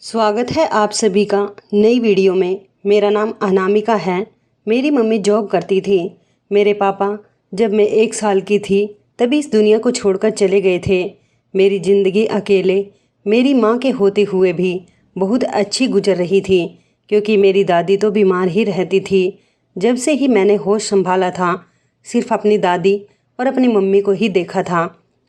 स्वागत है आप सभी का नई वीडियो में। मेरा नाम अनामिका है। मेरी मम्मी जॉब करती थी। मेरे पापा जब मैं 1 साल की थी तभी इस दुनिया को छोड़कर चले गए थे। मेरी ज़िंदगी अकेले मेरी माँ के होते हुए भी बहुत अच्छी गुजर रही थी, क्योंकि मेरी दादी तो बीमार ही रहती थी। जब से ही मैंने होश संभाला था सिर्फ अपनी दादी और अपनी मम्मी को ही देखा था।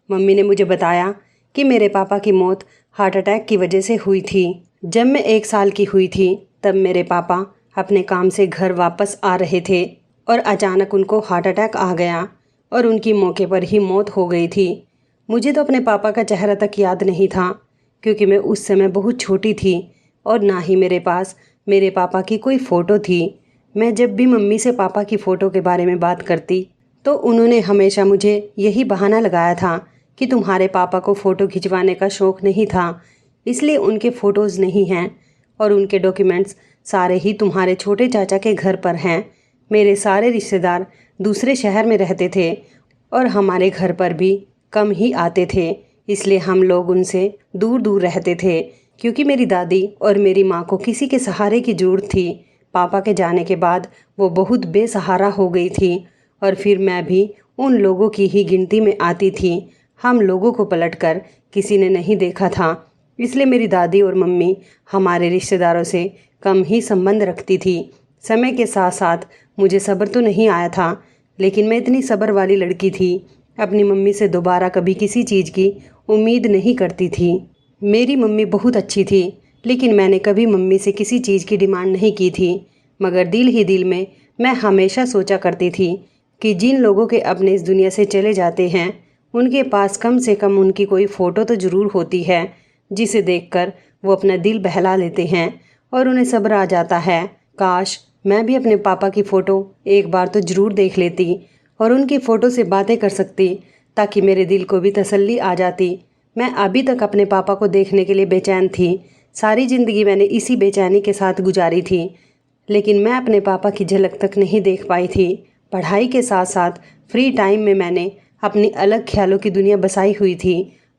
मम्मी ने मुझे बताया कि मेरे पापा की मौत हार्ट अटैक की वजह से हुई थी। जब मैं 1 साल की हुई थी तब मेरे पापा अपने काम से घर वापस आ रहे थे और अचानक उनको हार्ट अटैक आ गया और उनकी मौके पर ही मौत हो गई थी। मुझे तो अपने पापा का चेहरा तक याद नहीं था, क्योंकि मैं उस समय बहुत छोटी थी और ना ही मेरे पास मेरे पापा की कोई फ़ोटो थी। मैं जब भी मम्मी से पापा की फ़ोटो के बारे में बात करती तो उन्होंने हमेशा मुझे यही बहाना लगाया था कि तुम्हारे पापा को फ़ोटो खिंचवाने का शौक़ नहीं था, इसलिए उनके फ़ोटोज़ नहीं हैं और उनके डॉक्यूमेंट्स सारे ही तुम्हारे छोटे चाचा के घर पर हैं। मेरे सारे रिश्तेदार दूसरे शहर में रहते थे और हमारे घर पर भी कम ही आते थे, इसलिए हम लोग उनसे दूर दूर रहते थे, क्योंकि मेरी दादी और मेरी माँ को किसी के सहारे की ज़रूरत थी। पापा के जाने के बाद वो बहुत बेसहारा हो गई थी और फिर मैं भी उन लोगों की ही गिनती में आती थी। हम लोगों को पलटकर किसी ने नहीं देखा था, इसलिए मेरी दादी और मम्मी हमारे रिश्तेदारों से कम ही संबंध रखती थी। समय के साथ साथ मुझे सब्र तो नहीं आया था, लेकिन मैं इतनी सब्र वाली लड़की थी, अपनी मम्मी से दोबारा कभी किसी चीज़ की उम्मीद नहीं करती थी। मेरी मम्मी बहुत अच्छी थी, लेकिन मैंने कभी मम्मी से किसी चीज़ की डिमांड नहीं की थी। मगर दिल ही दिल में मैं हमेशा सोचा करती थी कि जिन लोगों के अपने इस दुनिया से चले जाते हैं उनके पास कम से कम उनकी कोई फ़ोटो तो ज़रूर होती है, जिसे देखकर वो अपना दिल बहला लेते हैं और उन्हें सब्र आ जाता है। काश मैं भी अपने पापा की फ़ोटो एक बार तो ज़रूर देख लेती और उनकी फ़ोटो से बातें कर सकती, ताकि मेरे दिल को भी तसल्ली आ जाती। मैं अभी तक अपने पापा को देखने के लिए बेचैन थी। सारी ज़िंदगी मैंने इसी बेचैनी के साथ गुजारी थी, लेकिन मैं अपने पापा की झलक तक नहीं देख पाई थी। पढ़ाई के साथ साथ फ्री टाइम में मैंने अपनी अलग ख्यालों की दुनिया बसाई हुई थी।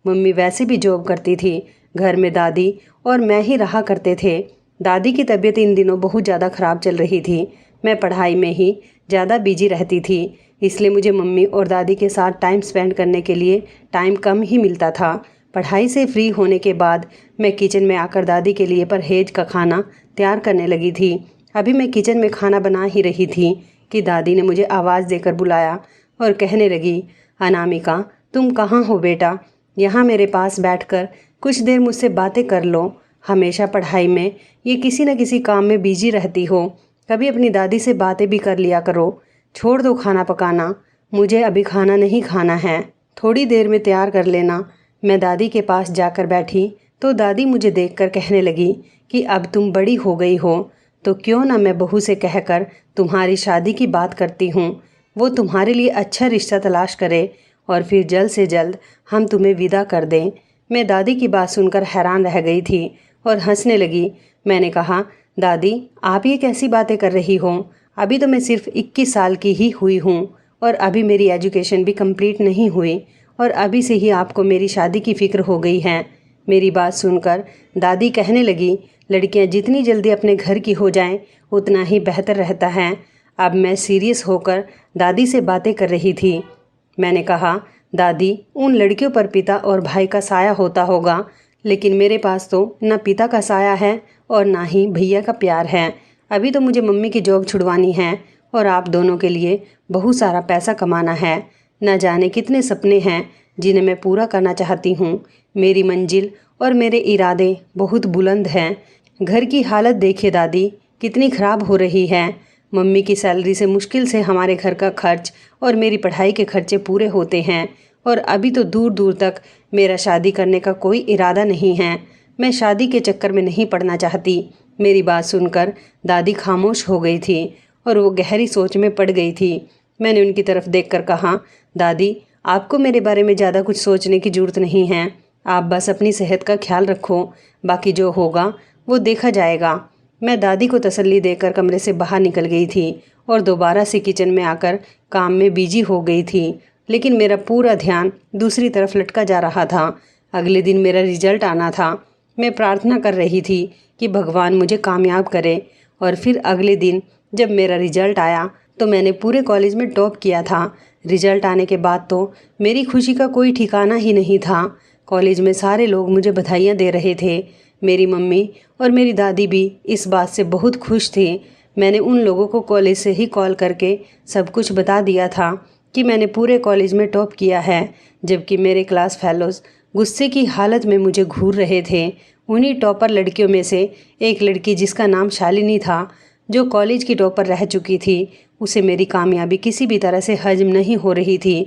मम्मी वैसे भी जॉब करती थी, घर में दादी और मैं ही रहा करते थे। दादी की तबीयत इन दिनों बहुत ज़्यादा ख़राब चल रही थी। मैं पढ़ाई में ही ज़्यादा बिजी रहती थी, इसलिए मुझे मम्मी और दादी के साथ टाइम स्पेंड करने के लिए टाइम कम ही मिलता था। पढ़ाई से फ्री होने के बाद मैं किचन में आकर दादी के लिए परहेज का खाना तैयार करने लगी थी। अभी मैं किचन में खाना बना ही रही थी कि दादी ने मुझे आवाज़ देकर बुलाया और कहने लगी, अनामिका तुम कहाँ हो बेटा? यहाँ मेरे पास बैठकर कुछ देर मुझसे बातें कर लो। हमेशा पढ़ाई में ये किसी न किसी काम में बिजी रहती हो, कभी अपनी दादी से बातें भी कर लिया करो। छोड़ दो खाना पकाना, मुझे अभी खाना नहीं खाना है, थोड़ी देर में तैयार कर लेना। मैं दादी के पास जाकर बैठी तो दादी मुझे देखकर कहने लगी कि अब तुम बड़ी हो गई हो तो क्यों ना मैं बहू से कहकर तुम्हारी शादी की बात करती हूँ। वो तुम्हारे लिए अच्छा रिश्ता तलाश करे और फिर जल्द से जल्द हम तुम्हें विदा कर दें। मैं दादी की बात सुनकर हैरान रह गई थी और हंसने लगी। मैंने कहा, दादी आप ये कैसी बातें कर रही हो? अभी तो मैं सिर्फ 21 साल की ही हुई हूँ और अभी मेरी एजुकेशन भी कंप्लीट नहीं हुई और अभी से ही आपको मेरी शादी की फ़िक्र हो गई है। मेरी बात सुनकर दादी कहने लगी, लड़कियां जितनी जल्दी अपने घर की हो जाएं उतना ही बेहतर रहता है। अब मैं सीरियस होकर दादी से बातें कर रही थी। मैंने कहा, दादी उन लड़कियों पर पिता और भाई का साया होता होगा, लेकिन मेरे पास तो ना पिता का साया है और ना ही भैया का प्यार है। अभी तो मुझे मम्मी की जॉब छुड़वानी है और आप दोनों के लिए बहुत सारा पैसा कमाना है। न जाने कितने सपने हैं जिन्हें मैं पूरा करना चाहती हूँ। मेरी मंजिल और मेरे इरादे बहुत बुलंद हैं। घर की हालत देखिए दादी कितनी ख़राब हो रही है। मम्मी की सैलरी से मुश्किल से हमारे घर का खर्च और मेरी पढ़ाई के खर्चे पूरे होते हैं और अभी तो दूर दूर तक मेरा शादी करने का कोई इरादा नहीं है। मैं शादी के चक्कर में नहीं पड़ना चाहती। मेरी बात सुनकर दादी खामोश हो गई थी और वो गहरी सोच में पड़ गई थी। मैंने उनकी तरफ देखकर कहा, दादी आपको मेरे बारे में ज़्यादा कुछ सोचने की ज़रूरत नहीं है। आप बस अपनी सेहत का ख्याल रखो, बाकी जो होगा वो देखा जाएगा। मैं दादी को तसल्ली देकर कमरे से बाहर निकल गई थी और दोबारा से किचन में आकर काम में बिजी हो गई थी, लेकिन मेरा पूरा ध्यान दूसरी तरफ लटका जा रहा था। अगले दिन मेरा रिजल्ट आना था। मैं प्रार्थना कर रही थी कि भगवान मुझे कामयाब करे। और फिर अगले दिन जब मेरा रिजल्ट आया तो मैंने पूरे कॉलेज में टॉप किया था। रिजल्ट आने के बाद तो मेरी खुशी का कोई ठिकाना ही नहीं था। कॉलेज में सारे लोग मुझे बधाइयाँ दे रहे थे। मेरी मम्मी और मेरी दादी भी इस बात से बहुत खुश थी। मैंने उन लोगों को कॉलेज से ही कॉल करके सब कुछ बता दिया था कि मैंने पूरे कॉलेज में टॉप किया है, जबकि मेरे क्लास फेलोज़ गुस्से की हालत में मुझे घूर रहे थे। उन्हीं टॉपर लड़कियों में से एक लड़की जिसका नाम शालिनी था, जो कॉलेज की टॉपर रह चुकी थी, उसे मेरी कामयाबी किसी भी तरह से हजम नहीं हो रही थी।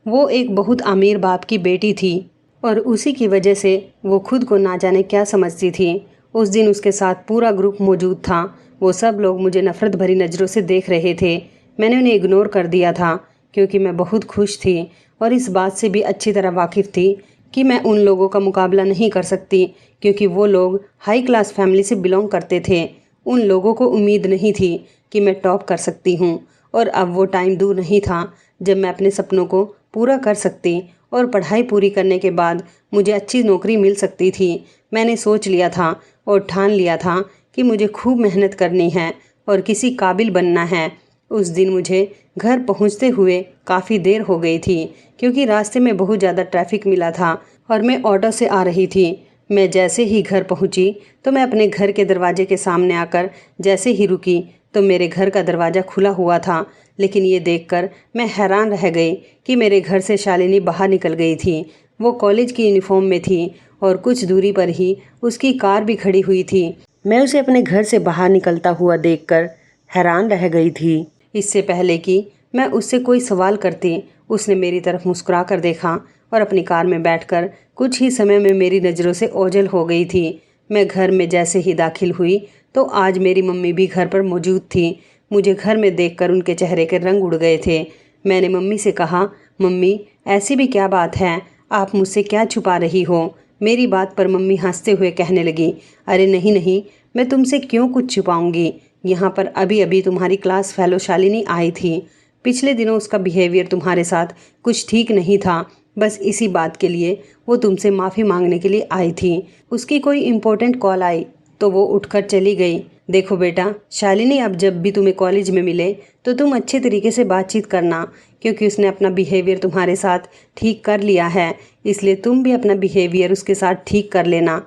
वो एक बहुत अमीर बाप की बेटी थी और उसी की वजह से वो खुद को ना जाने क्या समझती थी। उस दिन उसके साथ पूरा ग्रुप मौजूद था। वो सब लोग मुझे नफ़रत भरी नज़रों से देख रहे थे। मैंने उन्हें इग्नोर कर दिया था क्योंकि मैं बहुत खुश थी और इस बात से भी अच्छी तरह वाकिफ़ थी कि मैं उन लोगों का मुकाबला नहीं कर सकती, क्योंकि वो लोग हाई क्लास फैमिली से बिलोंग करते थे। उन लोगों को उम्मीद नहीं थी कि मैं टॉप कर सकती हूँ। और अब वो टाइम दूर नहीं था जब मैं अपने सपनों को पूरा कर सकती और पढ़ाई पूरी करने के बाद मुझे अच्छी नौकरी मिल सकती थी। मैंने सोच लिया था और ठान लिया था कि मुझे खूब मेहनत करनी है और किसी काबिल बनना है। उस दिन मुझे घर पहुंचते हुए काफ़ी देर हो गई थी, क्योंकि रास्ते में बहुत ज़्यादा ट्रैफिक मिला था और मैं ऑटो से आ रही थी। मैं जैसे ही घर पहुंची तो मैं अपने घर के दरवाजे के सामने आकर जैसे ही रुकी तो मेरे घर का दरवाज़ा खुला हुआ था। लेकिन ये देखकर मैं हैरान रह गई कि मेरे घर से शालिनी बाहर निकल गई थी। वो कॉलेज की यूनिफॉर्म में थी और कुछ दूरी पर ही उसकी कार भी खड़ी हुई थी। मैं उसे अपने घर से बाहर निकलता हुआ देखकर हैरान रह गई थी। इससे पहले कि मैं उससे कोई सवाल करती, उसने मेरी तरफ मुस्कुरा कर देखा और अपनी कार में बैठकर कुछ ही समय में मेरी नज़रों से ओझल हो गई थी। मैं घर में जैसे ही दाखिल हुई तो आज मेरी मम्मी भी घर पर मौजूद थी। मुझे घर में देखकर उनके चेहरे के रंग उड़ गए थे। मैंने मम्मी से कहा, मम्मी ऐसी भी क्या बात है, आप मुझसे क्या छुपा रही हो? मेरी बात पर मम्मी हंसते हुए कहने लगी, अरे नहीं नहीं, मैं तुमसे क्यों कुछ छुपाऊंगी। यहाँ पर अभी अभी तुम्हारी क्लास फेलो शालिनी आई थी। पिछले दिनों उसका बिहेवियर तुम्हारे साथ कुछ ठीक नहीं था। बस इसी बात के लिए वो तुमसे माफ़ी मांगने के लिए आई थी। उसकी कोई इम्पोर्टेंट कॉल आई तो वो उठकर चली गई। देखो बेटा, शालिनी अब जब भी तुम्हें कॉलेज में मिले तो तुम अच्छे तरीके से बातचीत करना, क्योंकि उसने अपना बिहेवियर तुम्हारे साथ ठीक कर लिया है, इसलिए तुम भी अपना बिहेवियर उसके साथ ठीक कर लेना।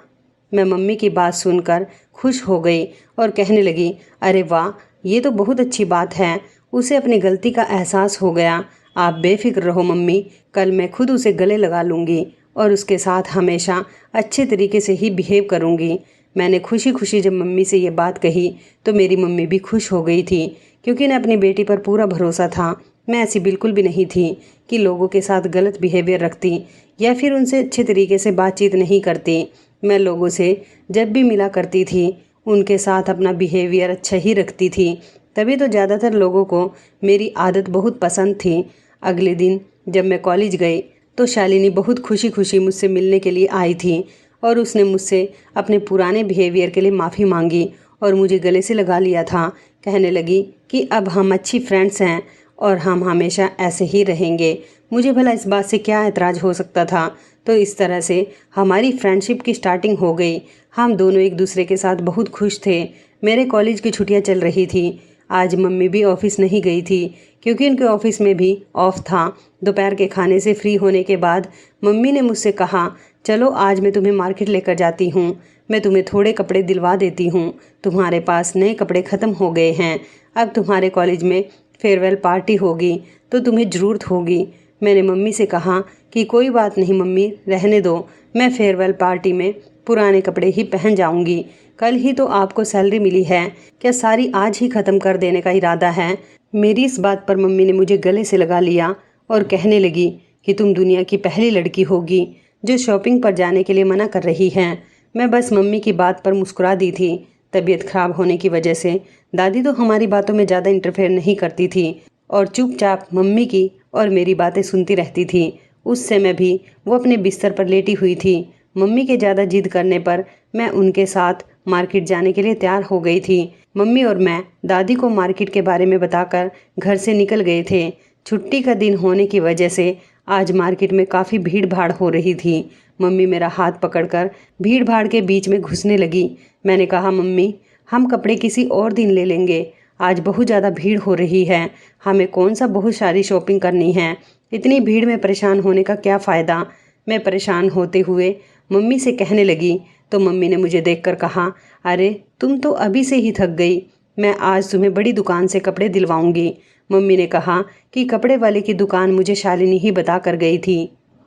मैं मम्मी की बात सुनकर खुश हो गई और कहने लगी, अरे वाह, ये तो बहुत अच्छी बात है, उसे अपनी गलती का एहसास हो गया। आप बेफिक्र रहो मम्मी, कल मैं खुद उसे गले लगा लूँगी और उसके साथ हमेशा अच्छे तरीके से ही बिहेव करूँगी। मैंने खुशी खुशी जब मम्मी से ये बात कही तो मेरी मम्मी भी खुश हो गई थी, क्योंकि उन्हें अपनी बेटी पर पूरा भरोसा था। मैं ऐसी बिल्कुल भी नहीं थी कि लोगों के साथ गलत बिहेवियर रखती या फिर उनसे अच्छे तरीके से बातचीत नहीं करती। मैं लोगों से जब भी मिला करती थी उनके साथ अपना बिहेवियर अच्छा ही रखती थी, तभी तो ज़्यादातर लोगों को मेरी आदत बहुत पसंद थी। अगले दिन जब मैं कॉलेज गई तो शालिनी बहुत खुशी खुशी मुझसे मिलने के लिए आई थी और उसने मुझसे अपने पुराने बिहेवियर के लिए माफ़ी मांगी और मुझे गले से लगा लिया था। कहने लगी कि अब हम अच्छी फ्रेंड्स हैं और हम हमेशा ऐसे ही रहेंगे। मुझे भला इस बात से क्या एतराज़ हो सकता था। तो इस तरह से हमारी फ्रेंडशिप की स्टार्टिंग हो गई। हम दोनों एक दूसरे के साथ बहुत खुश थे। मेरे कॉलेज की छुट्टियां चल रही थी। आज मम्मी भी ऑफिस नहीं गई थी, क्योंकि उनके ऑफिस में भी ऑफ था। दोपहर के खाने से फ्री होने के बाद मम्मी ने मुझसे कहा, चलो आज मैं तुम्हें मार्केट लेकर जाती हूँ, मैं तुम्हें थोड़े कपड़े दिलवा देती हूँ। तुम्हारे पास नए कपड़े ख़त्म हो गए हैं, अब तुम्हारे कॉलेज में फेयरवेल पार्टी होगी तो तुम्हें ज़रूरत होगी। मैंने मम्मी से कहा कि कोई बात नहीं मम्मी, रहने दो, मैं फेयरवेल पार्टी में पुराने कपड़े ही पहन जाऊंगी। कल ही तो आपको सैलरी मिली है, क्या सारी आज ही ख़त्म कर देने का इरादा है? मेरी इस बात पर मम्मी ने मुझे गले से लगा लिया और कहने लगी कि तुम दुनिया की पहली लड़की होगी जो शॉपिंग पर जाने के लिए मना कर रही हैं। मैं बस मम्मी की बात पर मुस्कुरा दी थी। तबीयत खराब होने की वजह से दादी तो हमारी बातों में ज़्यादा इंटरफेयर नहीं करती थी और चुपचाप मम्मी की और मेरी बातें सुनती रहती थी। उस समय भी वो अपने बिस्तर पर लेटी हुई थी। मम्मी के ज़्यादा जिद करने पर मैं उनके साथ मार्केट जाने के लिए तैयार हो गई थी। मम्मी और मैं दादी को मार्केट के बारे में बताकर घर से निकल गए थे। छुट्टी का दिन होने की वजह से आज मार्केट में काफ़ी भीड़ भाड़ हो रही थी। मम्मी मेरा हाथ पकड़कर भीड़ भाड़ के बीच में घुसने लगी। मैंने कहा, मम्मी हम कपड़े किसी और दिन ले लेंगे, आज बहुत ज़्यादा भीड़ हो रही है, हमें कौन सा बहुत सारी शॉपिंग करनी है, इतनी भीड़ में परेशान होने का क्या फ़ायदा। मैं परेशान होते हुए मम्मी से कहने लगी तो मम्मी ने मुझे देखकर कहा, अरे तुम तो अभी से ही थक गई, मैं आज तुम्हें बड़ी दुकान से कपड़े दिलवाऊंगी। मम्मी ने कहा कि कपड़े वाले की दुकान मुझे शालिनी ही बता कर गई थी।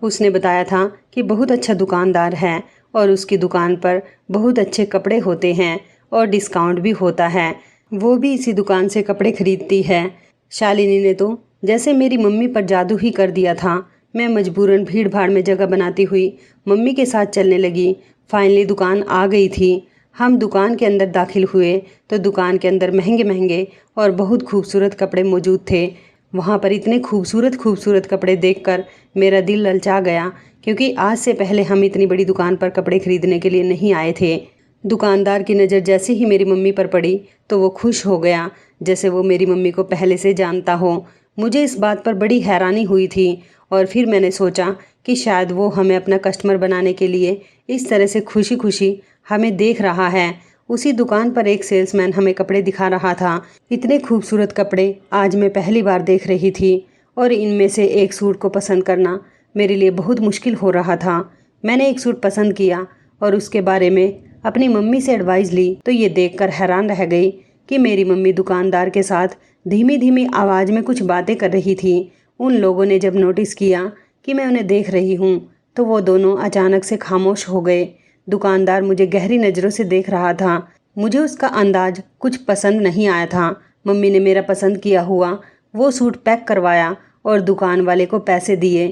उसने बताया था कि बहुत अच्छा दुकानदार है और उसकी दुकान पर बहुत अच्छे कपड़े होते हैं और डिस्काउंट भी होता है। वो भी इसी दुकान से कपड़े खरीदती है। शालिनी ने तो जैसे मेरी मम्मी पर जादू ही कर दिया था। मैं मजबूरन भीड़ भाड़ में जगह बनाती हुई मम्मी के साथ चलने लगी। फाइनली दुकान आ गई थी। हम दुकान के अंदर दाखिल हुए तो दुकान के अंदर महंगे महंगे और बहुत खूबसूरत कपड़े मौजूद थे। वहाँ पर इतने खूबसूरत खूबसूरत कपड़े देखकर मेरा दिल ललचा गया, क्योंकि आज से पहले हम इतनी बड़ी दुकान पर कपड़े खरीदने के लिए नहीं आए थे। दुकानदार की नज़र जैसे ही मेरी मम्मी पर पड़ी तो वो खुश हो गया, जैसे वो मेरी मम्मी को पहले से जानता हो। मुझे इस बात पर बड़ी हैरानी हुई थी और फिर मैंने सोचा कि शायद वो हमें अपना कस्टमर बनाने के लिए इस तरह से खुशी खुशी हमें देख रहा है। उसी दुकान पर एक सेल्समैन हमें कपड़े दिखा रहा था। इतने खूबसूरत कपड़े आज मैं पहली बार देख रही थी और इनमें से एक सूट को पसंद करना मेरे लिए बहुत मुश्किल हो रहा था। मैंने एक सूट पसंद किया और उसके बारे में अपनी मम्मी से एडवाइस ली तो ये देखकर हैरान रह गई कि मेरी मम्मी दुकानदार के साथ धीमी धीमी आवाज़ में कुछ बातें कर रही थी। उन लोगों ने जब नोटिस किया कि मैं उन्हें देख रही हूँ तो वो दोनों अचानक से खामोश हो गए। दुकानदार मुझे गहरी नज़रों से देख रहा था। मुझे उसका अंदाज कुछ पसंद नहीं आया था। मम्मी ने मेरा पसंद किया हुआ वो सूट पैक करवाया और दुकान वाले को पैसे दिए।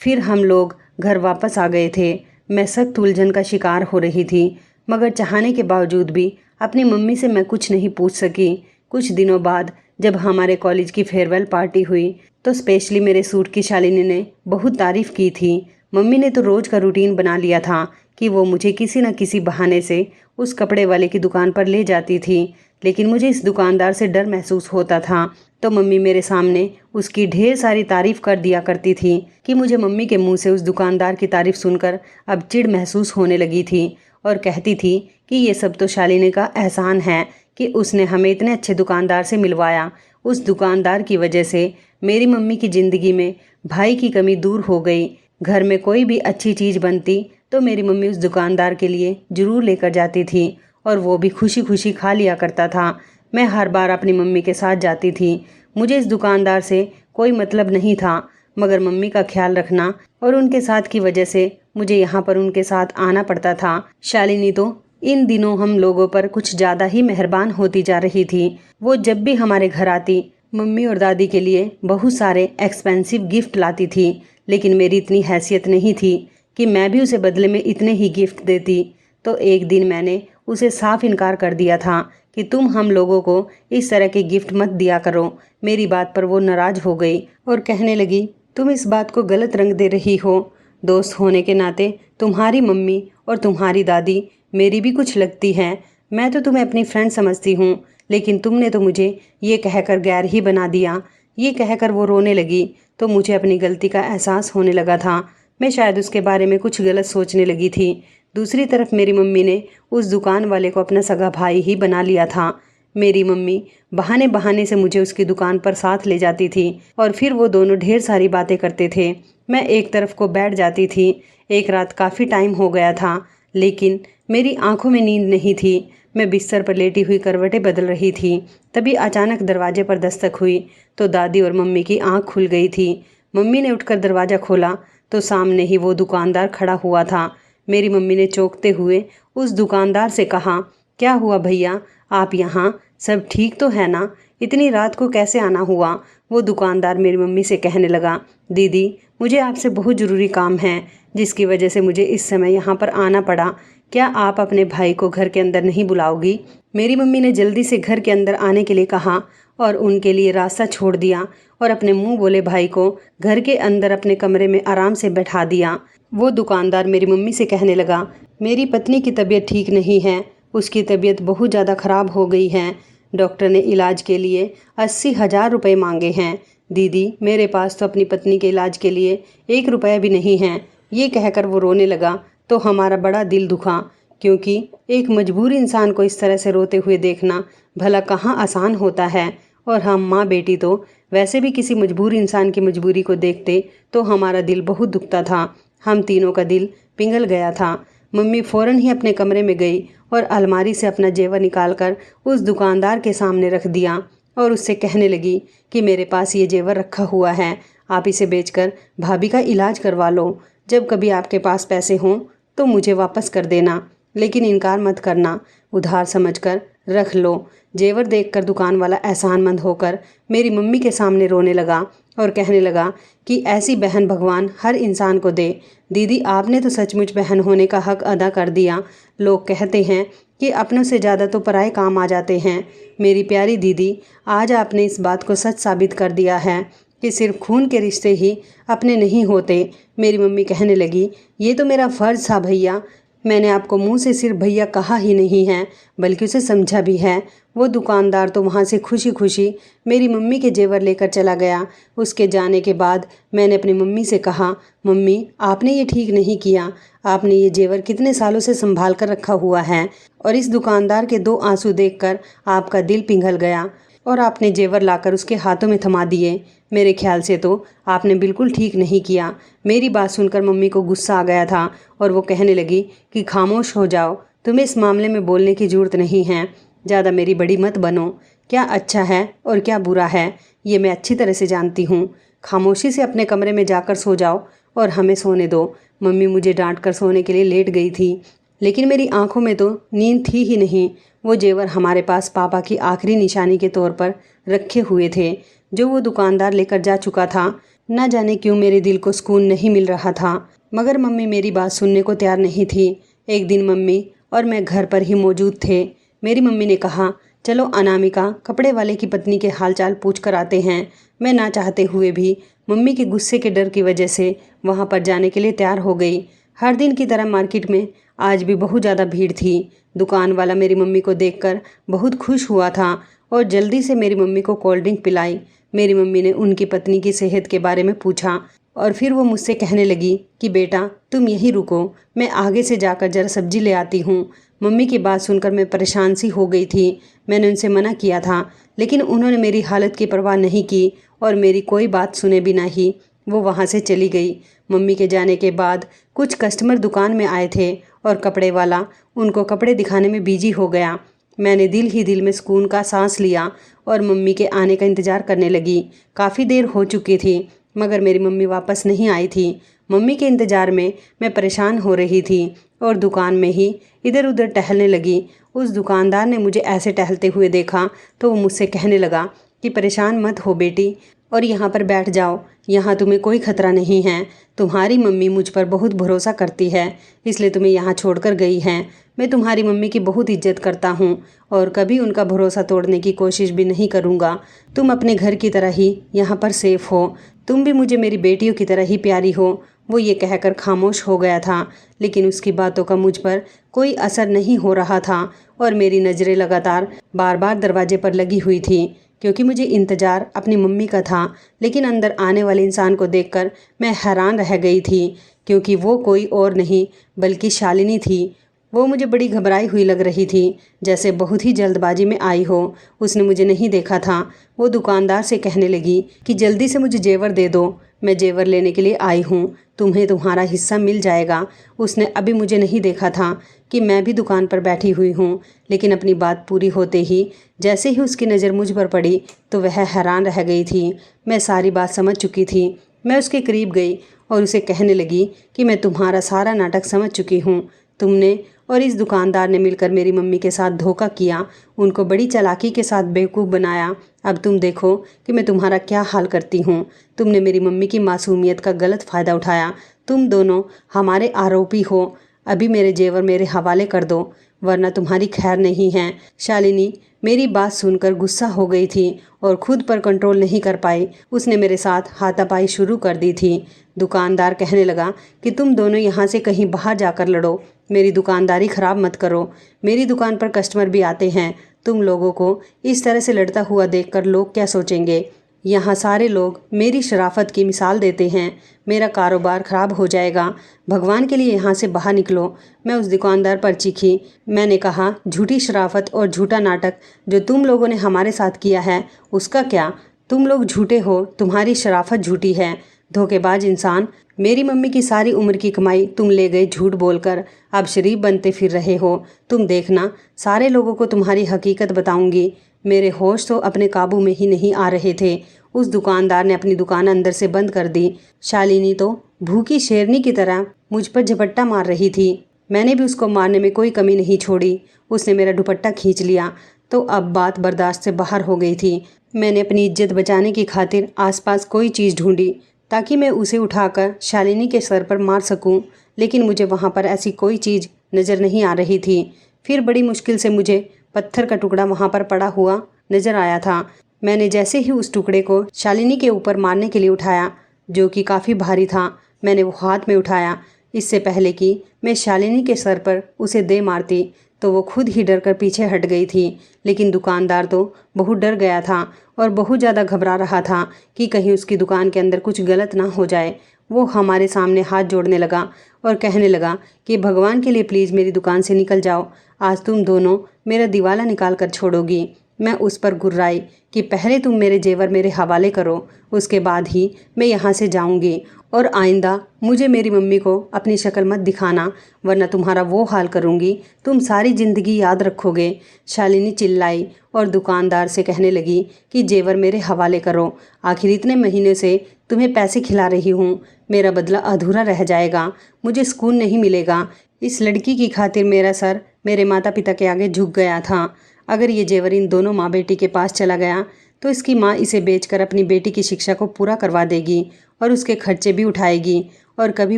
फिर हम लोग घर वापस आ गए थे। मैं सख्त उलझन का शिकार हो रही थी, मगर चाहने के बावजूद भी अपनी मम्मी से मैं कुछ नहीं पूछ सकी। कुछ दिनों बाद जब हमारे कॉलेज की फेयरवेल पार्टी हुई तो स्पेशली मेरे सूट की शालिनी ने बहुत तारीफ़ की थी। मम्मी ने तो रोज़ का रूटीन बना लिया था कि वो मुझे किसी न किसी बहाने से उस कपड़े वाले की दुकान पर ले जाती थी, लेकिन मुझे इस दुकानदार से डर महसूस होता था। तो मम्मी मेरे सामने उसकी ढेर सारी तारीफ़ कर दिया करती थी कि मुझे मम्मी के मुंह से उस दुकानदार की तारीफ़ सुनकर अब चिढ़ महसूस होने लगी थी और कहती थी कि ये सब तो शालिनी का एहसान है कि उसने हमें इतने अच्छे दुकानदार से मिलवाया। उस दुकानदार की वजह से मेरी मम्मी की ज़िंदगी में भाई की कमी दूर हो गई। घर में कोई भी अच्छी चीज़ बनती तो मेरी मम्मी उस दुकानदार के लिए ज़रूर लेकर जाती थी और वो भी खुशी खुशी खा लिया करता था। मैं हर बार अपनी मम्मी के साथ जाती थी। मुझे इस दुकानदार से कोई मतलब नहीं था, मगर मम्मी का ख्याल रखना और उनके साथ की वजह से मुझे यहाँ पर उनके साथ आना पड़ता था। शालिनी तो इन दिनों हम लोगों पर कुछ ज़्यादा ही मेहरबान होती जा रही थी। वो जब भी हमारे घर आती मम्मी और दादी के लिए बहुत सारे एक्सपेंसिव गिफ्ट लाती थी, लेकिन मेरी इतनी हैसियत नहीं थी कि मैं भी उसे बदले में इतने ही गिफ्ट देती। तो एक दिन मैंने उसे साफ इनकार कर दिया था कि तुम हम लोगों को इस तरह के गिफ्ट मत दिया करो। मेरी बात पर वो नाराज़ हो गई और कहने लगी, तुम इस बात को गलत रंग दे रही हो। दोस्त होने के नाते तुम्हारी मम्मी और तुम्हारी दादी मेरी भी कुछ लगती हैं। मैं तो तुम्हें अपनी फ्रेंड समझती हूँ, लेकिन तुमने तो मुझे ये कहकर गैर ही बना दिया। ये कहकर वो रोने लगी तो मुझे अपनी गलती का एहसास होने लगा था। मैं शायद उसके बारे में कुछ गलत सोचने लगी थी। दूसरी तरफ मेरी मम्मी ने उस दुकान वाले को अपना सगा भाई ही बना लिया था। मेरी मम्मी बहाने बहाने से मुझे उसकी दुकान पर साथ ले जाती थी और फिर वो दोनों ढेर सारी बातें करते थे। मैं एक तरफ को बैठ जाती थी। एक रात काफ़ी टाइम हो गया था, लेकिन मेरी आंखों में नींद नहीं थी। मैं बिस्तर पर लेटी हुई करवटें बदल रही थी। तभी अचानक दरवाजे पर दस्तक हुई तो दादी और मम्मी की आंख खुल गई थी। मम्मी ने उठकर दरवाज़ा खोला तो सामने ही वो दुकानदार खड़ा हुआ था। मेरी मम्मी ने चौंकते हुए उस दुकानदार से कहा, क्या हुआ भैया, आप यहाँ? सब ठीक तो है ना? इतनी रात को कैसे आना हुआ? वो दुकानदार मेरी मम्मी से कहने लगा, दीदी मुझे आपसे बहुत ज़रूरी काम है, जिसकी वजह से मुझे इस समय यहाँ पर आना पड़ा। क्या आप अपने भाई को घर के अंदर नहीं बुलाओगी? मेरी मम्मी ने जल्दी से घर के अंदर आने के लिए कहा और उनके लिए रास्ता छोड़ दिया और अपने मुंह बोले भाई को घर के अंदर अपने कमरे में आराम से बैठा दिया। वो दुकानदार मेरी मम्मी से कहने लगा, मेरी पत्नी की तबीयत ठीक नहीं है, उसकी तबीयत बहुत ज़्यादा ख़राब हो गई है। डॉक्टर ने इलाज के लिए 80,000 रुपये मांगे हैं। दीदी मेरे पास तो अपनी पत्नी के इलाज के लिए 1 रुपया भी नहीं है। ये कहकर वो रोने लगा तो हमारा बड़ा दिल दुखा, क्योंकि एक मजबूर इंसान को इस तरह से रोते हुए देखना भला कहाँ आसान होता है। और हम माँ बेटी तो वैसे भी किसी मजबूर इंसान की मजबूरी को देखते तो हमारा दिल बहुत दुखता था। हम तीनों का दिल पिघल गया था। मम्मी फ़ौरन ही अपने कमरे में गई और अलमारी से अपना जेवर निकालकर उस दुकानदार के सामने रख दिया और उससे कहने लगी कि मेरे पास ये जेवर रखा हुआ है, आप इसे बेचकर भाभी का इलाज करवा लो। जब कभी आपके पास पैसे हों तो मुझे वापस कर देना, लेकिन इनकार मत करना, उधार समझकर रख लो। जेवर देखकर दुकान वाला एहसानमंद होकर मेरी मम्मी के सामने रोने लगा और कहने लगा कि ऐसी बहन भगवान हर इंसान को दे। दीदी, आपने तो सचमुच बहन होने का हक अदा कर दिया। लोग कहते हैं कि अपनों से ज़्यादा तो पराए काम आ जाते हैं। मेरी प्यारी दीदी, आज आपने इस बात को सच साबित कर दिया है कि सिर्फ खून के रिश्ते ही अपने नहीं होते। मेरी मम्मी कहने लगी, ये तो मेरा फ़र्ज़ था भैया, मैंने आपको मुंह से सिर्फ भैया कहा ही नहीं है बल्कि उसे समझा भी है। वो दुकानदार तो वहाँ से खुशी खुशी मेरी मम्मी के जेवर लेकर चला गया। उसके जाने के बाद मैंने अपनी मम्मी से कहा, मम्मी आपने ये ठीक नहीं किया, आपने ये जेवर कितने सालों से संभाल कर रखा हुआ है और इस दुकानदार के 2 आंसू देखकर आपका दिल पिघल गया और आपने जेवर लाकर उसके हाथों में थमा दिए। मेरे ख्याल से तो आपने बिल्कुल ठीक नहीं किया। मेरी बात सुनकर मम्मी को गुस्सा आ गया था और वो कहने लगी कि खामोश हो जाओ, तुम्हें इस मामले में बोलने की ज़रूरत नहीं है, ज़्यादा मेरी बड़ी मत बनो। क्या अच्छा है और क्या बुरा है ये मैं अच्छी तरह से जानती हूँ। खामोशी से अपने कमरे में जाकर सो जाओ और हमें सोने दो। मम्मी मुझे डांट कर सोने के लिए लेट गई थी, लेकिन मेरी आंखों में तो नींद थी ही नहीं। वो जेवर हमारे पास पापा की आखिरी निशानी के तौर पर रखे हुए थे, जो वो दुकानदार लेकर जा चुका था। न जाने क्यों मेरे दिल को सुकून नहीं मिल रहा था, मगर मम्मी मेरी बात सुनने को तैयार नहीं थी। एक दिन मम्मी और मैं घर पर ही मौजूद थे। मेरी मम्मी ने कहा, चलो अनामिका, कपड़े वाले की पत्नी के हालचाल पूछ कर आते हैं। मैं ना चाहते हुए भी मम्मी के गुस्से के डर की वजह से वहाँ पर जाने के लिए तैयार हो गई। हर दिन की तरह मार्केट में आज भी बहुत ज़्यादा भीड़ थी। दुकान वाला मेरी मम्मी को देखकर बहुत खुश हुआ था और जल्दी से मेरी मम्मी को कोल्ड ड्रिंक पिलाई। मेरी मम्मी ने उनकी पत्नी की सेहत के बारे में पूछा और फिर वो मुझसे कहने लगी कि बेटा तुम यहीं रुको, मैं आगे से जाकर जरा सब्जी ले आती हूँ। मम्मी की बात सुनकर मैं परेशान सी हो गई थी। मैंने उनसे मना किया था, लेकिन उन्होंने मेरी हालत की परवाह नहीं की और मेरी कोई बात सुने बिना ही वो वहाँ से चली गई। मम्मी के जाने के बाद कुछ कस्टमर दुकान में आए थे और कपड़े वाला उनको कपड़े दिखाने में बिजी हो गया। मैंने दिल ही दिल में सुकून का सांस लिया और मम्मी के आने का इंतज़ार करने लगी। काफ़ी देर हो चुकी थी मगर मेरी मम्मी वापस नहीं आई थी। मम्मी के इंतज़ार में मैं परेशान हो रही थी और दुकान में ही इधर उधर टहलने लगी। उस दुकानदार ने मुझे ऐसे टहलते हुए देखा तो वो मुझसे कहने लगा कि परेशान मत हो बेटी और यहाँ पर बैठ जाओ, यहाँ तुम्हें कोई खतरा नहीं है। तुम्हारी मम्मी मुझ पर बहुत भरोसा करती है, इसलिए तुम्हें यहाँ छोड़कर गई हैं। मैं तुम्हारी मम्मी की बहुत इज्जत करता हूँ और कभी उनका भरोसा तोड़ने की कोशिश भी नहीं करूँगा। तुम अपने घर की तरह ही यहाँ पर सेफ हो, तुम भी मुझे मेरी बेटियों की तरह ही प्यारी हो। वो ये कहकर खामोश हो गया था, लेकिन उसकी बातों का मुझ पर कोई असर नहीं हो रहा था और मेरी नज़रें लगातार बार बार दरवाजे पर लगी हुई थी, क्योंकि मुझे इंतज़ार अपनी मम्मी का था। लेकिन अंदर आने वाले इंसान को देखकर मैं हैरान रह गई थी, क्योंकि वो कोई और नहीं बल्कि शालिनी थी। वो मुझे बड़ी घबराई हुई लग रही थी, जैसे बहुत ही जल्दबाजी में आई हो। उसने मुझे नहीं देखा था। वो दुकानदार से कहने लगी कि जल्दी से मुझे जेवर दे दो, मैं जेवर लेने के लिए आई हूँ, तुम्हें तुम्हारा हिस्सा मिल जाएगा। उसने अभी मुझे नहीं देखा था कि मैं भी दुकान पर बैठी हुई हूँ, लेकिन अपनी बात पूरी होते ही जैसे ही उसकी नज़र मुझ पर पड़ी तो वह हैरान रह गई थी। मैं सारी बात समझ चुकी थी। मैं उसके करीब गई और उसे कहने लगी कि मैं तुम्हारा सारा नाटक समझ चुकी हूँ। तुमने और इस दुकानदार ने मिलकर मेरी मम्मी के साथ धोखा किया, उनको बड़ी चालाकी के साथ बेवकूफ़ बनाया। अब तुम देखो कि मैं तुम्हारा क्या हाल करती हूँ। तुमने मेरी मम्मी की मासूमियत का गलत फ़ायदा उठाया। तुम दोनों हमारे आरोपी हो। अभी मेरे जेवर मेरे हवाले कर दो, वरना तुम्हारी खैर नहीं है। शालिनी मेरी बात सुनकर गुस्सा हो गई थी और खुद पर कंट्रोल नहीं कर पाई। उसने मेरे साथ हाथापाई शुरू कर दी थी। दुकानदार कहने लगा कि तुम दोनों यहाँ से कहीं बाहर जाकर लड़ो, मेरी दुकानदारी ख़राब मत करो। मेरी दुकान पर कस्टमर भी आते हैं, तुम लोगों को इस तरह से लड़ता हुआ देखकर लोग क्या सोचेंगे। यहाँ सारे लोग मेरी शराफत की मिसाल देते हैं। मेरा कारोबार ख़राब हो जाएगा। भगवान के लिए यहाँ से बाहर निकलो। मैं उस दुकानदार पर चीखी। मैंने कहा, झूठी शराफत और झूठा नाटक जो तुम लोगों ने हमारे साथ किया है, उसका क्या? तुम लोग झूठे हो, तुम्हारी शराफत झूठी है। धोखेबाज इंसान, मेरी मम्मी की सारी उम्र की कमाई तुम ले गए झूठ बोलकर। अब शरीफ बनते फिर रहे हो। तुम देखना, सारे लोगों को तुम्हारी हकीकत बताऊंगी। मेरे होश तो अपने काबू में ही नहीं आ रहे थे। उस दुकानदार ने अपनी दुकान अंदर से बंद कर दी। शालिनी तो भूखी शेरनी की तरह मुझ पर झपट्टा मार रही थी। मैंने भी उसको मारने में कोई कमी नहीं छोड़ी। उसने मेरा दुपट्टा खींच लिया तो अब बात बर्दाश्त से बाहर हो गई थी। मैंने अपनी इज्जत बचाने की खातिर आसपास कोई चीज़ ढूंढी ताकि मैं उसे उठाकर शालिनी के सर पर मार सकूं, लेकिन मुझे वहां पर ऐसी कोई चीज़ नज़र नहीं आ रही थी। फिर बड़ी मुश्किल से मुझे पत्थर का टुकड़ा वहां पर पड़ा हुआ नज़र आया था। मैंने जैसे ही उस टुकड़े को शालिनी के ऊपर मारने के लिए उठाया, जो कि काफ़ी भारी था, मैंने वो हाथ में उठाया। इससे पहले कि मैं शालिनी के सर पर उसे दे मारती तो वो खुद ही डर कर पीछे हट गई थी। लेकिन दुकानदार तो बहुत डर गया था और बहुत ज़्यादा घबरा रहा था कि कहीं उसकी दुकान के अंदर कुछ गलत ना हो जाए। वो हमारे सामने हाथ जोड़ने लगा और कहने लगा कि भगवान के लिए प्लीज़ मेरी दुकान से निकल जाओ। आज तुम दोनों मेरा दिवाला निकाल कर छोड़ोगी। मैं उस पर गुर्राई कि पहले तुम मेरे जेवर मेरे हवाले करो, उसके बाद ही मैं यहाँ से जाऊँगी। और आइंदा मुझे मेरी मम्मी को अपनी शक्ल मत दिखाना, वरना तुम्हारा वो हाल करूँगी तुम सारी ज़िंदगी याद रखोगे। शालिनी चिल्लाई और दुकानदार से कहने लगी कि जेवर मेरे हवाले करो। आखिर इतने महीने से तुम्हें पैसे खिला रही हूँ, मेरा बदला अधूरा रह जाएगा, मुझे सुकून नहीं मिलेगा। इस लड़की की खातिर मेरा सर मेरे माता पिता के आगे झुक गया था। अगर ये जेवर इन दोनों माँ बेटी के पास चला गया तो इसकी माँ इसे बेचकर अपनी बेटी की शिक्षा को पूरा करवा देगी और उसके खर्चे भी उठाएगी और कभी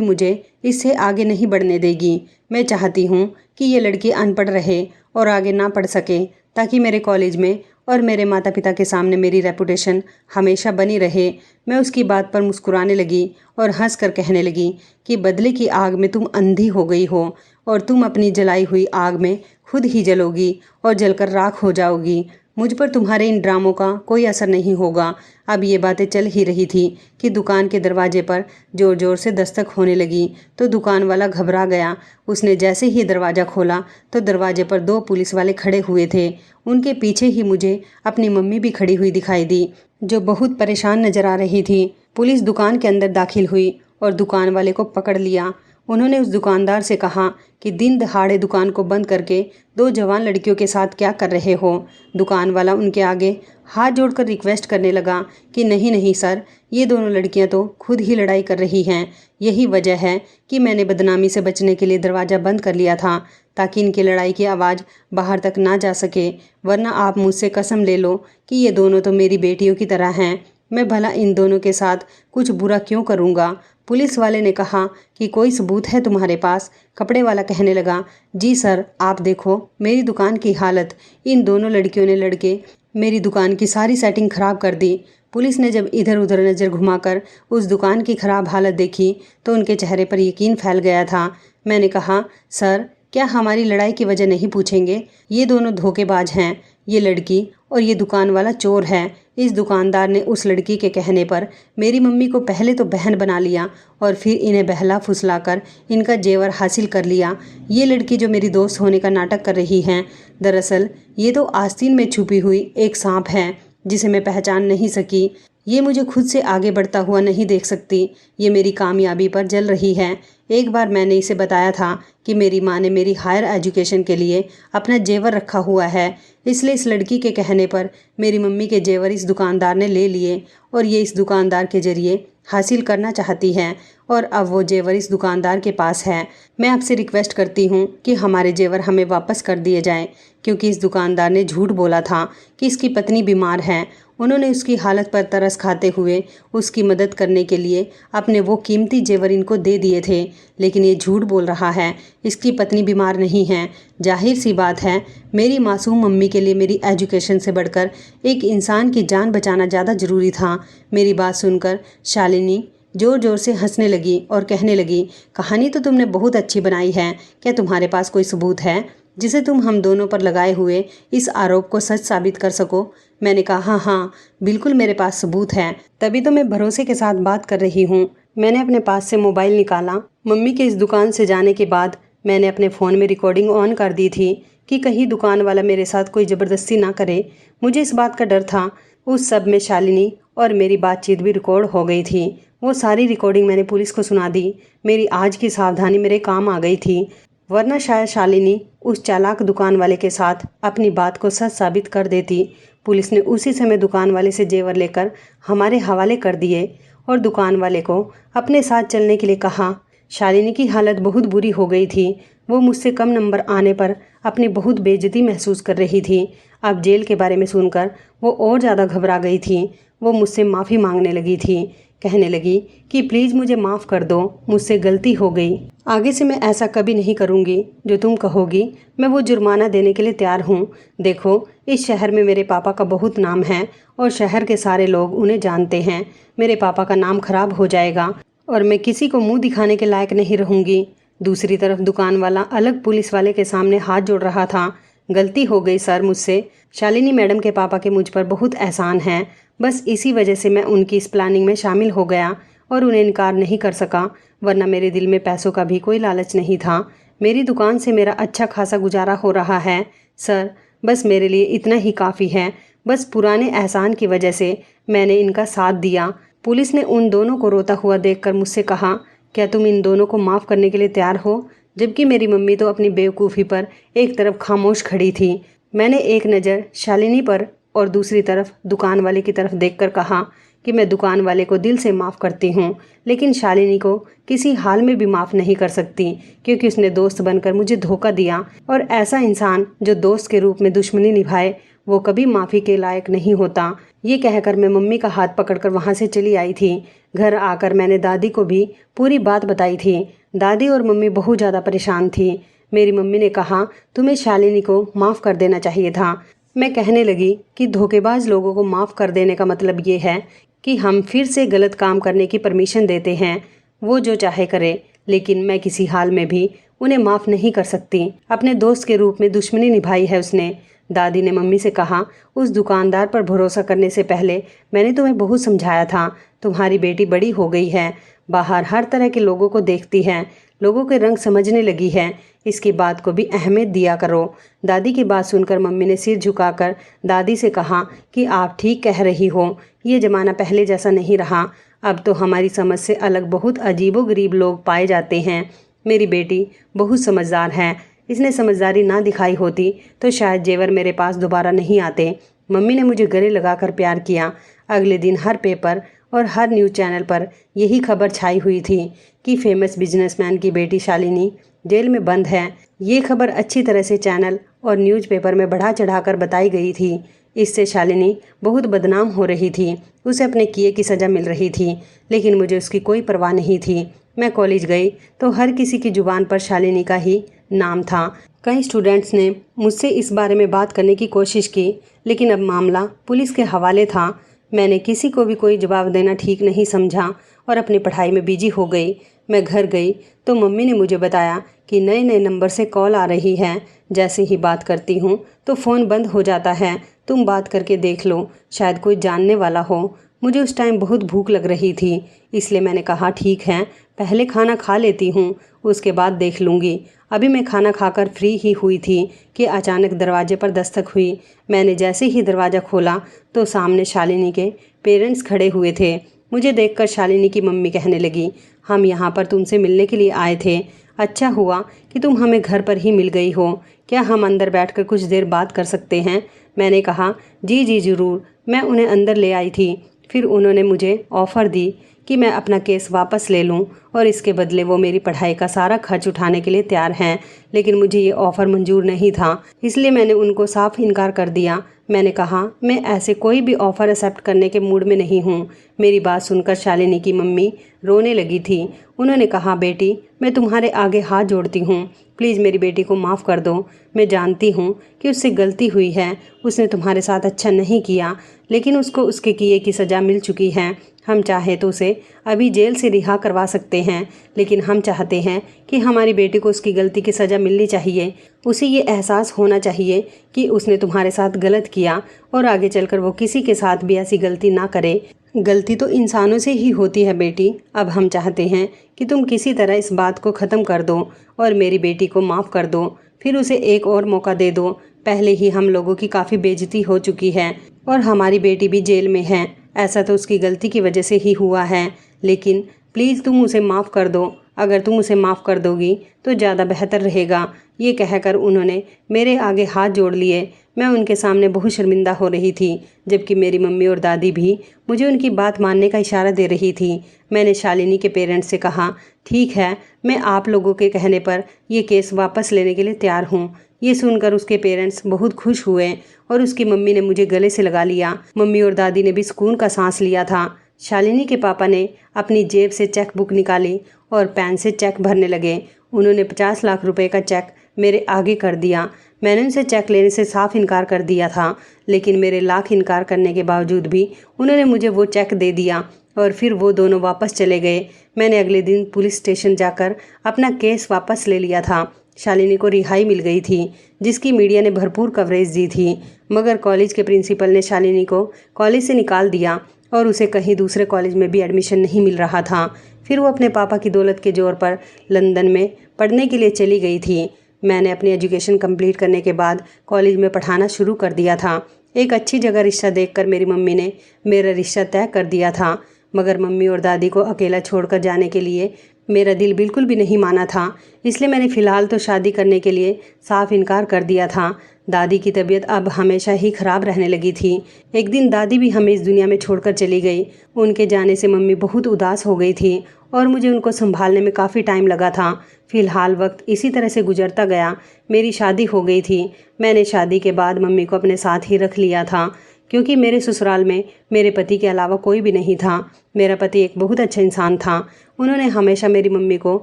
मुझे इससे आगे नहीं बढ़ने देगी। मैं चाहती हूँ कि ये लड़की अनपढ़ रहे और आगे ना पढ़ सके, ताकि मेरे कॉलेज में और मेरे माता पिता के सामने मेरी रेपुटेशन हमेशा बनी रहे। मैं उसकी बात पर मुस्कुराने लगी और हंस कर कहने लगी कि बदले की आग में तुम अंधी हो गई हो और तुम अपनी जलाई हुई आग में खुद ही जलोगी और जलकर राख हो जाओगी। मुझ पर तुम्हारे इन ड्रामों का कोई असर नहीं होगा। अब ये बातें चल ही रही थी कि दुकान के दरवाजे पर ज़ोर ज़ोर से दस्तक होने लगी तो दुकान वाला घबरा गया। उसने जैसे ही दरवाज़ा खोला तो दरवाजे पर 2 पुलिस वाले खड़े हुए थे। उनके पीछे ही मुझे अपनी मम्मी भी खड़ी हुई दिखाई दी, जो बहुत परेशान नज़र आ रही थी। पुलिस दुकान के अंदर दाखिल हुई और दुकान वाले को पकड़ लिया। उन्होंने उस दुकानदार से कहा कि दिन दहाड़े दुकान को बंद करके 2 जवान लड़कियों के साथ क्या कर रहे हो। दुकान वाला उनके आगे हाथ जोड़कर रिक्वेस्ट करने लगा कि नहीं नहीं सर, ये दोनों लड़कियां तो खुद ही लड़ाई कर रही हैं। यही वजह है कि मैंने बदनामी से बचने के लिए दरवाज़ा बंद कर लिया था, ताकि इनकी लड़ाई की आवाज़ बाहर तक ना जा सके। वरना आप मुझसे कसम ले लो कि ये दोनों तो मेरी बेटियों की तरह हैं। मैं भला इन दोनों के साथ कुछ बुरा क्यों करूँगा। पुलिस वाले ने कहा कि कोई सबूत है तुम्हारे पास? कपड़े वाला कहने लगा, जी सर, आप देखो मेरी दुकान की हालत। इन दोनों लड़कियों ने लड़के मेरी दुकान की सारी सेटिंग खराब कर दी। पुलिस ने जब इधर उधर नज़र घुमाकर उस दुकान की खराब हालत देखी तो उनके चेहरे पर यकीन फैल गया था। मैंने कहा, सर क्या हमारी लड़ाई की वजह नहीं पूछेंगे? ये दोनों धोखेबाज हैं। ये लड़की और ये दुकान वाला चोर है। इस दुकानदार ने उस लड़की के कहने पर मेरी मम्मी को पहले तो बहन बना लिया और फिर इन्हें बहला फुसलाकर इनका जेवर हासिल कर लिया। ये लड़की जो मेरी दोस्त होने का नाटक कर रही हैं, दरअसल ये तो आस्तीन में छुपी हुई एक सांप है जिसे मैं पहचान नहीं सकी। ये मुझे खुद से आगे बढ़ता हुआ नहीं देख सकती। ये मेरी कामयाबी पर जल रही है। एक बार मैंने इसे बताया था कि मेरी माँ ने मेरी हायर एजुकेशन के लिए अपना जेवर रखा हुआ है, इसलिए इस लड़की के कहने पर मेरी मम्मी के जेवर इस दुकानदार ने ले लिए और ये इस दुकानदार के ज़रिए हासिल करना चाहती हैं और अब वो जेवर इस दुकानदार के पास है। मैं आपसे रिक्वेस्ट करती हूँ कि हमारे जेवर हमें वापस कर दिए जाएं, क्योंकि इस दुकानदार ने झूठ बोला था कि इसकी पत्नी बीमार है। उन्होंने उसकी हालत पर तरस खाते हुए उसकी मदद करने के लिए अपने वो कीमती जेवर इनको दे दिए थे, लेकिन ये झूठ बोल रहा है। इसकी पत्नी बीमार नहीं है। जाहिर सी बात है, मेरी मासूम मम्मी के लिए मेरी एजुकेशन से बढ़कर एक इंसान की जान बचाना ज़्यादा ज़रूरी था। मेरी बात सुनकर शालिनी ज़ोर ज़ोर से हंसने लगी और कहने लगी, कहानी तो तुमने बहुत अच्छी बनाई है, क्या तुम्हारे पास कोई सबूत है? जिसे तुम हम दोनों पर लगाए हुए इस आरोप को सच साबित कर सको। मैंने कहा हाँ हाँ बिल्कुल मेरे पास सबूत है, तभी तो मैं भरोसे के साथ बात कर रही हूँ। मैंने अपने पास से मोबाइल निकाला। मम्मी के इस दुकान से जाने के बाद मैंने अपने फ़ोन में रिकॉर्डिंग ऑन कर दी थी कि कहीं दुकान वाला मेरे साथ कोई ज़बरदस्ती ना करे। मुझे इस बात का डर था। उस सब में शालिनी और मेरी बातचीत भी रिकॉर्ड हो गई थी। वो सारी रिकॉर्डिंग मैंने पुलिस को सुना दी। मेरी आज की सावधानी मेरे काम आ गई थी, वरना शायद शालिनी उस चालाक दुकान वाले के साथ अपनी बात को सच साबित कर देती। पुलिस ने उसी समय दुकान वाले से जेवर लेकर हमारे हवाले कर दिए और दुकान वाले को अपने साथ चलने के लिए कहा। शालिनी की हालत बहुत बुरी हो गई थी। वो मुझसे कम नंबर आने पर अपनी बहुत बेइज्जती महसूस कर रही थी। अब जेल के बारे में सुनकर वो और ज़्यादा घबरा गई थी। वो मुझसे माफ़ी मांगने लगी थी, कहने लगी कि प्लीज़ मुझे माफ़ कर दो, मुझसे गलती हो गई। आगे से मैं ऐसा कभी नहीं करूँगी। जो तुम कहोगी मैं वो जुर्माना देने के लिए तैयार हूँ। देखो इस शहर में मेरे पापा का बहुत नाम है और शहर के सारे लोग उन्हें जानते हैं। मेरे पापा का नाम खराब हो जाएगा और मैं किसी को मुंह दिखाने के लायक नहीं रहूँगी। दूसरी तरफ दुकान वाला अलग पुलिस वाले के सामने हाथ जोड़ रहा था। गलती हो गई सर मुझसे। शालिनी मैडम के पापा के मुझ पर बहुत एहसान है। बस इसी वजह से मैं उनकी इस प्लानिंग में शामिल हो गया और उन्हें इनकार नहीं कर सका, वरना मेरे दिल में पैसों का भी कोई लालच नहीं था। मेरी दुकान से मेरा अच्छा खासा गुजारा हो रहा है सर। बस मेरे लिए इतना ही काफ़ी है। बस पुराने एहसान की वजह से मैंने इनका साथ दिया। पुलिस ने उन दोनों को रोता हुआ देखकर मुझसे कहा, क्या तुम इन दोनों को माफ़ करने के लिए तैयार हो? जबकि मेरी मम्मी तो अपनी बेवकूफ़ी पर एक तरफ खामोश खड़ी थी। मैंने एक नज़र शालिनी पर और दूसरी तरफ दुकान वाले की तरफ देखकर कहा कि मैं दुकान वाले को दिल से माफ़ करती हूँ, लेकिन शालिनी को किसी हाल में भी माफ़ नहीं कर सकती, क्योंकि उसने दोस्त बनकर मुझे धोखा दिया। और ऐसा इंसान जो दोस्त के रूप में दुश्मनी निभाए वो कभी माफ़ी के लायक नहीं होता। ये कहकर मैं मम्मी का हाथ पकड़कर वहाँ से चली आई थी। घर आकर मैंने दादी को भी पूरी बात बताई थी। दादी और मम्मी बहुत ज़्यादा परेशान थी। मेरी मम्मी ने कहा, तुम्हें शालिनी को माफ़ कर देना चाहिए था। मैं कहने लगी कि धोखेबाज लोगों को माफ़ कर देने का मतलब ये है कि हम फिर से गलत काम करने की परमिशन देते हैं। वो जो चाहे करे, लेकिन मैं किसी हाल में भी उन्हें माफ़ नहीं कर सकती। अपने दोस्त के रूप में दुश्मनी निभाई है उसने। दादी ने मम्मी से कहा, उस दुकानदार पर भरोसा करने से पहले मैंने तुम्हें बहुत समझाया था। तुम्हारी बेटी बड़ी हो गई है, बाहर हर तरह के लोगों को देखती है, लोगों के रंग समझने लगी है। इसकी बात को भी अहमियत दिया करो। दादी की बात सुनकर मम्मी ने सिर झुकाकर दादी से कहा कि आप ठीक कह रही हो, ये ज़माना पहले जैसा नहीं रहा। अब तो हमारी समझ से अलग बहुत अजीबोगरीब लोग पाए जाते हैं। मेरी बेटी बहुत समझदार है। इसने समझदारी ना दिखाई होती तो शायद जेवर मेरे पास दोबारा नहीं आते। मम्मी ने मुझे गले लगाकर प्यार किया। अगले दिन हर पेपर और हर न्यूज़ चैनल पर यही खबर छाई हुई थी कि फेमस बिजनेसमैन की बेटी शालिनी जेल में बंद है। ये खबर अच्छी तरह से चैनल और न्यूज़पेपर में बढ़ा चढ़ाकर बताई गई थी। इससे शालिनी बहुत बदनाम हो रही थी। उसे अपने किए की सज़ा मिल रही थी, लेकिन मुझे उसकी कोई परवाह नहीं थी। मैं कॉलेज गई तो हर किसी की ज़ुबान पर शालिनी का ही नाम था। कई स्टूडेंट्स ने मुझसे इस बारे में बात करने की कोशिश की, लेकिन अब मामला पुलिस के हवाले था। मैंने किसी को भी कोई जवाब देना ठीक नहीं समझा और अपनी पढ़ाई में बिजी हो गई। मैं घर गई तो मम्मी ने मुझे बताया कि नए नए नंबर से कॉल आ रही है। जैसे ही बात करती हूँ तो फ़ोन बंद हो जाता है। तुम बात करके देख लो, शायद कोई जानने वाला हो। मुझे उस टाइम बहुत भूख लग रही थी, इसलिए मैंने कहा ठीक है, पहले खाना खा लेती हूँ, उसके बाद देख लूँगी। अभी मैं खाना खाकर फ्री ही हुई थी कि अचानक दरवाजे पर दस्तक हुई। मैंने जैसे ही दरवाज़ा खोला तो सामने शालिनी के पेरेंट्स खड़े हुए थे। मुझे देखकर शालिनी की मम्मी कहने लगी, हम यहाँ पर तुमसे मिलने के लिए आए थे। अच्छा हुआ कि तुम हमें घर पर ही मिल गई हो। क्या हम अंदर बैठकर कुछ देर बात कर सकते हैं? मैंने कहा, जी जी ज़रूर। मैं उन्हें अंदर ले आई थी। फिर उन्होंने मुझे ऑफ़र दी कि मैं अपना केस वापस ले लूं और इसके बदले वो मेरी पढ़ाई का सारा खर्च उठाने के लिए तैयार हैं। लेकिन मुझे ये ऑफ़र मंजूर नहीं था, इसलिए मैंने उनको साफ इनकार कर दिया। मैंने कहा, मैं ऐसे कोई भी ऑफ़र एक्सेप्ट करने के मूड में नहीं हूँ। मेरी बात सुनकर शालिनी की मम्मी रोने लगी थी। उन्होंने कहा, बेटी मैं तुम्हारे आगे हाथ जोड़ती हूँ, प्लीज़ मेरी बेटी को माफ़ कर दो। मैं जानती हूँ कि उससे गलती हुई है, उसने तुम्हारे साथ अच्छा नहीं किया, लेकिन उसको उसके किए की सज़ा मिल चुकी है। हम चाहे तो उसे अभी जेल से रिहा करवा सकते हैं, लेकिन हम चाहते हैं कि हमारी बेटी को उसकी गलती की सज़ा मिलनी चाहिए। उसे ये एहसास होना चाहिए कि उसने तुम्हारे साथ गलत किया और आगे चलकर वो किसी के साथ भी ऐसी गलती ना करे। गलती तो इंसानों से ही होती है बेटी। अब हम चाहते हैं कि तुम किसी तरह इस बात को ख़त्म कर दो और मेरी बेटी को माफ़ कर दो, फिर उसे एक और मौका दे दो। पहले ही हम लोगों की काफ़ी बेइज्जती हो चुकी है और हमारी बेटी भी जेल में है। ऐसा तो उसकी गलती की वजह से ही हुआ है, लेकिन प्लीज़ तुम उसे माफ़ कर दो। अगर तुम उसे माफ़ कर दोगी तो ज़्यादा बेहतर रहेगा। ये कहकर उन्होंने मेरे आगे हाथ जोड़ लिए। मैं उनके सामने बहुत शर्मिंदा हो रही थी, जबकि मेरी मम्मी और दादी भी मुझे उनकी बात मानने का इशारा दे रही थी। मैंने शालिनी के पेरेंट्स से कहा, ठीक है, मैं आप लोगों के कहने पर ये केस वापस लेने के लिए तैयार हूँ। ये सुनकर उसके पेरेंट्स बहुत खुश हुए और उसकी मम्मी ने मुझे गले से लगा लिया। मम्मी और दादी ने भी सुकून का सांस लिया था। शालिनी के पापा ने अपनी जेब से चेक बुक निकाली और पेन से चेक भरने लगे। उन्होंने 50 लाख रुपए का चेक मेरे आगे कर दिया। मैंने उनसे चेक लेने से साफ इनकार कर दिया था, लेकिन मेरे लाख इनकार करने के बावजूद भी उन्होंने मुझे वो चेक दे दिया और फिर वो दोनों वापस चले गए। मैंने अगले दिन पुलिस स्टेशन जाकर अपना केस वापस ले लिया था। शालिनी को रिहाई मिल गई थी, जिसकी मीडिया ने भरपूर कवरेज दी थी, मगर कॉलेज के प्रिंसिपल ने शालिनी को कॉलेज से निकाल दिया और उसे कहीं दूसरे कॉलेज में भी एडमिशन नहीं मिल रहा था। फिर वो अपने पापा की दौलत के जोर पर लंदन में पढ़ने के लिए चली गई थी। मैंने अपनी एजुकेशन कंप्लीट करने के बाद कॉलेज में पढ़ाना शुरू कर दिया था। एक अच्छी जगह रिश्ता देखकर मेरी मम्मी ने मेरा रिश्ता तय कर दिया था, मगर मम्मी और दादी को अकेला छोड़कर जाने के लिए मेरा दिल बिल्कुल भी नहीं माना था। इसलिए मैंने फ़िलहाल तो शादी करने के लिए साफ इनकार कर दिया था। दादी की तबीयत अब हमेशा ही ख़राब रहने लगी थी। एक दिन दादी भी हमें इस दुनिया में छोड़कर चली गई। उनके जाने से मम्मी बहुत उदास हो गई थी और मुझे उनको संभालने में काफ़ी टाइम लगा था। फ़िलहाल वक्त इसी तरह से गुजरता गया। मेरी शादी हो गई थी। मैंने शादी के बाद मम्मी को अपने साथ ही रख लिया था, क्योंकि मेरे ससुराल में मेरे पति के अलावा कोई भी नहीं था। मेरा पति एक बहुत अच्छा इंसान था। उन्होंने हमेशा मेरी मम्मी को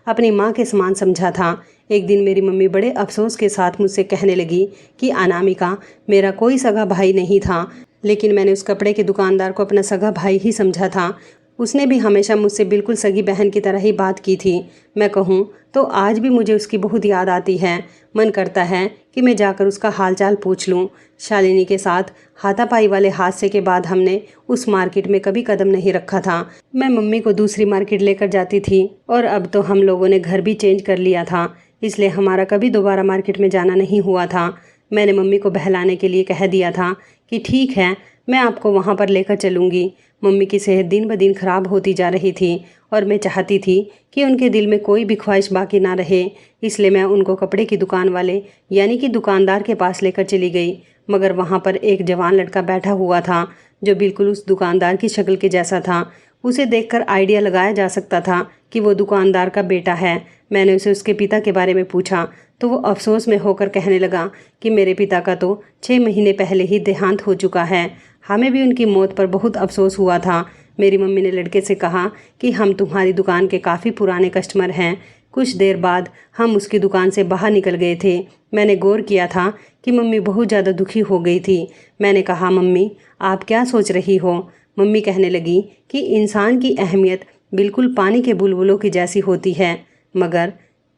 अपनी माँ के समान समझा था। एक दिन मेरी मम्मी बड़े अफसोस के साथ मुझसे कहने लगी कि अनामिका, मेरा कोई सगा भाई नहीं था, लेकिन मैंने उस कपड़े के दुकानदार को अपना सगा भाई ही समझा था। उसने भी हमेशा मुझसे बिल्कुल सगी बहन की तरह ही बात की थी। मैं कहूँ तो आज भी मुझे उसकी बहुत याद आती है। मन करता है कि मैं जाकर उसका हालचाल पूछ लूँ। शालिनी के साथ हाथापाई वाले हादसे के बाद हमने उस मार्केट में कभी कदम नहीं रखा था। मैं मम्मी को दूसरी मार्केट लेकर जाती थी और अब तो हम लोगों ने घर भी चेंज कर लिया था, इसलिए हमारा कभी दोबारा मार्केट में जाना नहीं हुआ था। मैंने मम्मी को बहलाने के लिए कह दिया था कि ठीक है, मैं आपको वहाँ पर लेकर चलूँगी। मम्मी की सेहत दिन ब दिन खराब होती जा रही थी और मैं चाहती थी कि उनके दिल में कोई भी ख्वाहिश बाकी ना रहे, इसलिए मैं उनको कपड़े की दुकान वाले यानी कि दुकानदार के पास लेकर चली गई। मगर वहाँ पर एक जवान लड़का बैठा हुआ था जो बिल्कुल उस दुकानदार की शक्ल के जैसा था। उसे देखकर आइडिया लगाया जा सकता था कि वो दुकानदार का बेटा है। मैंने उसे उसके पिता के बारे में पूछा तो वो अफसोस में होकर कहने लगा कि मेरे पिता का तो 6 महीने पहले ही देहांत हो चुका है। हमें भी उनकी मौत पर बहुत अफसोस हुआ था। मेरी मम्मी ने लड़के से कहा कि हम तुम्हारी दुकान के काफ़ी पुराने कस्टमर हैं। कुछ देर बाद हम उसकी दुकान से बाहर निकल गए थे। मैंने गौर किया था कि मम्मी बहुत ज़्यादा दुखी हो गई थी। मैंने कहा, मम्मी आप क्या सोच रही हो? मम्मी कहने लगी कि इंसान की अहमियत बिल्कुल पानी के बुलबुलों की जैसी होती है, मगर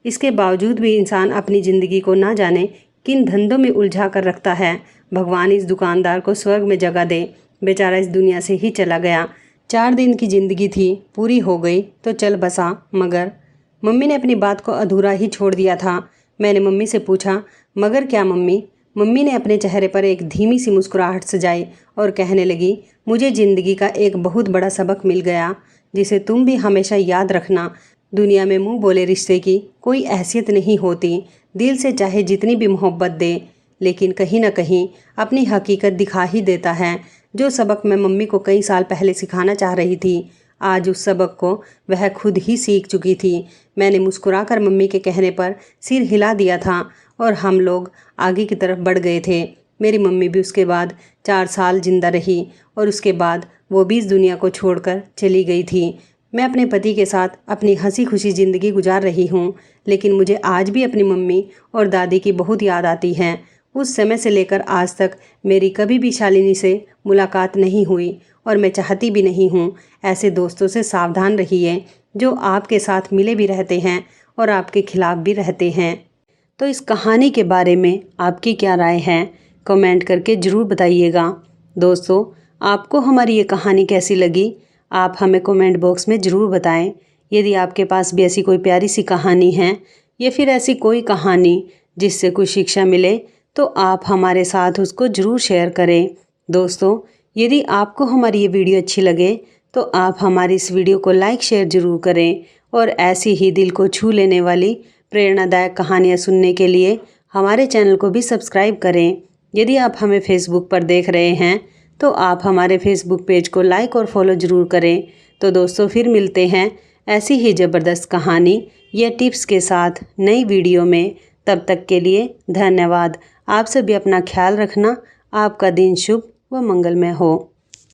इसके बावजूद भी इंसान अपनी ज़िंदगी को ना जाने किन धंधों में उलझा कर रखता है। भगवान इस दुकानदार को स्वर्ग में जगह दे। बेचारा इस दुनिया से ही चला गया। 4 दिन की ज़िंदगी थी, पूरी हो गई तो चल बसा। मगर मम्मी ने अपनी बात को अधूरा ही छोड़ दिया था। मैंने मम्मी से पूछा, मगर क्या मम्मी? मम्मी ने अपने चेहरे पर एक धीमी सी मुस्कुराहट सजाई और कहने लगी, मुझे ज़िंदगी का एक बहुत बड़ा सबक मिल गया, जिसे तुम भी हमेशा याद रखना। दुनिया में मुंह बोले रिश्ते की कोई हैसियत नहीं होती। दिल से चाहे जितनी भी मोहब्बत दे, लेकिन कहीं ना कहीं अपनी हकीकत दिखा ही देता है। जो सबक मैं मम्मी को कई साल पहले सिखाना चाह रही थी, आज उस सबक को वह खुद ही सीख चुकी थी। मैंने मुस्कुराकर मम्मी के कहने पर सिर हिला दिया था और हम लोग आगे की तरफ बढ़ गए थे। मेरी मम्मी भी उसके बाद 4 साल जिंदा रही और उसके बाद वो भी इस दुनिया को छोड़कर चली गई थी। मैं अपने पति के साथ अपनी हंसी खुशी ज़िंदगी गुजार रही हूँ, लेकिन मुझे आज भी अपनी मम्मी और दादी की बहुत याद आती है। उस समय से लेकर आज तक मेरी कभी भी शालिनी से मुलाकात नहीं हुई और मैं चाहती भी नहीं हूँ। ऐसे दोस्तों से सावधान रहिए जो आपके साथ मिले भी रहते हैं और आपके खिलाफ भी रहते हैं। तो इस कहानी के बारे में आपकी क्या राय है, कमेंट करके ज़रूर बताइएगा। दोस्तों, आपको हमारी ये कहानी कैसी लगी, आप हमें कमेंट बॉक्स में ज़रूर बताएं। यदि आपके पास भी ऐसी कोई प्यारी सी कहानी है या फिर ऐसी कोई कहानी जिससे कुछ शिक्षा मिले, तो आप हमारे साथ उसको ज़रूर शेयर करें। दोस्तों, यदि आपको हमारी ये वीडियो अच्छी लगे तो आप हमारी इस वीडियो को लाइक शेयर ज़रूर करें और ऐसी ही दिल को छू लेने वाली प्रेरणादायक कहानियाँ सुनने के लिए हमारे चैनल को भी सब्सक्राइब करें। यदि आप हमें फेसबुक पर देख रहे हैं तो आप हमारे फेसबुक पेज को लाइक और फॉलो ज़रूर करें। तो दोस्तों, फिर मिलते हैं ऐसी ही ज़बरदस्त कहानी या टिप्स के साथ नई वीडियो में। तब तक के लिए धन्यवाद। आप सभी अपना ख्याल रखना। आपका दिन शुभ व मंगलमय हो।